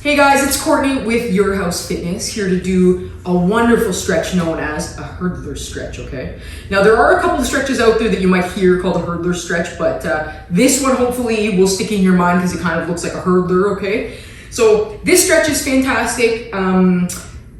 Hey guys, it's Courtney with Your House Fitness, here to do a wonderful stretch known as a hurdler stretch, okay? Now there are a couple of stretches out there that you might hear called a hurdler stretch, but this one hopefully will stick in your mind because it kind of looks like a hurdler, okay? So this stretch is fantastic.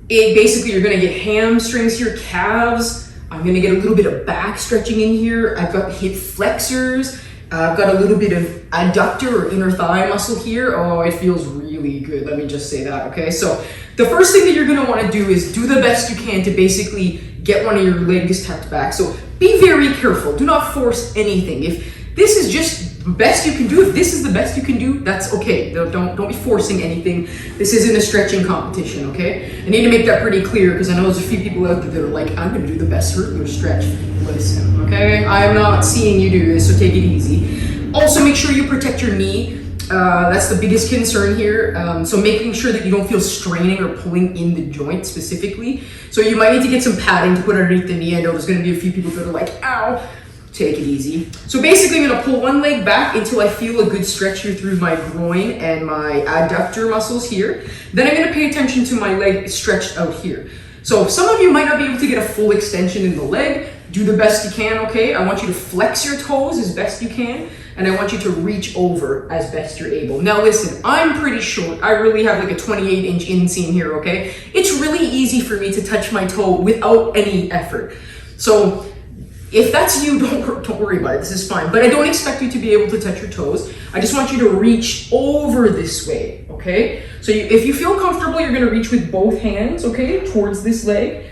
Basically you're gonna get hamstrings here, calves. I'm gonna get a little bit of back stretching in here. I've got hip flexors. I've got a little bit of adductor or inner thigh muscle here. Oh, it feels really good. Let me just say that, okay? So the first thing that you're gonna wanna do is do the best you can to basically get one of your legs tucked back. So be very careful. Do not force anything. If this is just the best you can do, if this is the best you can do, that's okay. Don't be forcing anything. This isn't a stretching competition, okay? I need to make that pretty clear because I know there's a few people out there that are like, I'm gonna do the best hurdler stretch. Listen, okay? I'm not seeing you do this, so take it easy. Also, make sure you protect your knee. That's the biggest concern here. So making sure that you don't feel straining or pulling in the joint specifically. So you might need to get some padding to put underneath the knee. I know there's gonna be a few people that are like, ow. Take it easy. So basically I'm gonna pull one leg back until I feel a good stretch here through my groin and my adductor muscles here. Then I'm gonna pay attention to my leg stretched out here. So some of you might not be able to get a full extension in the leg. Do the best you can, okay? I want you to flex your toes as best you can, and I want you to reach over as best you're able. Now listen, I'm pretty short. I really have like a 28-inch inseam here, okay? It's really easy for me to touch my toe without any effort. So if that's you, don't worry about it, this is fine. But I don't expect you to be able to touch your toes. I just want you to reach over this way, okay? So if you feel comfortable, you're gonna reach with both hands, okay, towards this leg.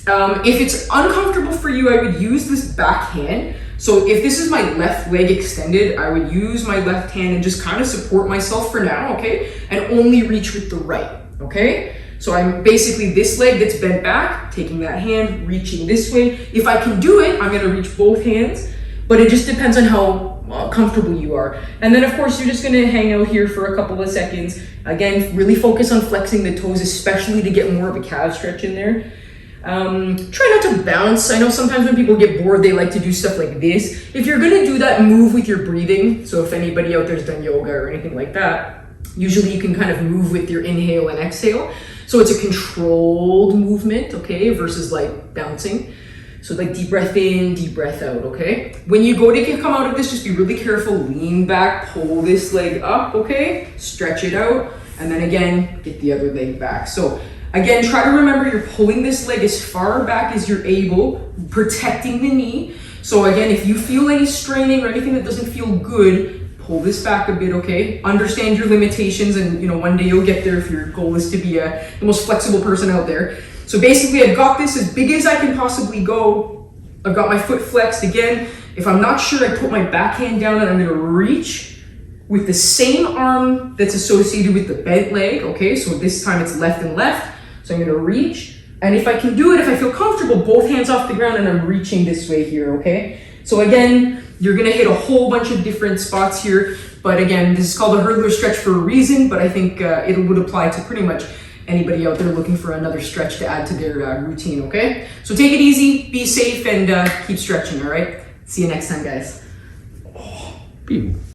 If it's uncomfortable for you, I would use this back hand. So if this is my left leg extended, I would use my left hand and just kind of support myself for now, okay? And only reach with the right, okay? So I'm basically this leg that's bent back, taking that hand, reaching this way. If I can do it, I'm gonna reach both hands, but it just depends on how comfortable you are. And then of course, you're just gonna hang out here for a couple of seconds. Again, really focus on flexing the toes, especially to get more of a calf stretch in there. Try not to bounce. I know sometimes when people get bored, they like to do stuff like this. If you're gonna do that, move with your breathing. So if anybody out there's done yoga or anything like that, usually you can kind of move with your inhale and exhale. So it's a controlled movement, okay, versus like bouncing. So like deep breath in, deep breath out, okay? When you go to come out of this, just be really careful. Lean back, pull this leg up, okay? Stretch it out, and then again, get the other leg back. So again, try to remember you're pulling this leg as far back as you're able, protecting the knee. So again, if you feel any straining or anything that doesn't feel good, pull this back a bit, okay? Understand your limitations, and you know, one day you'll get there if your goal is to be the most flexible person out there. So basically, I've got this as big as I can possibly go. I've got my foot flexed. Again, if I'm not sure, I put my backhand down and I'm gonna reach with the same arm that's associated with the bent leg, okay? So this time it's left and left. So I'm gonna reach, and if I can do it, if I feel comfortable, both hands off the ground and I'm reaching this way here, okay? So again, you're gonna hit a whole bunch of different spots here, but again, this is called a hurdler stretch for a reason, but I think it would apply to pretty much anybody out there looking for another stretch to add to their routine, okay? So take it easy, be safe, and keep stretching, all right? See you next time, guys.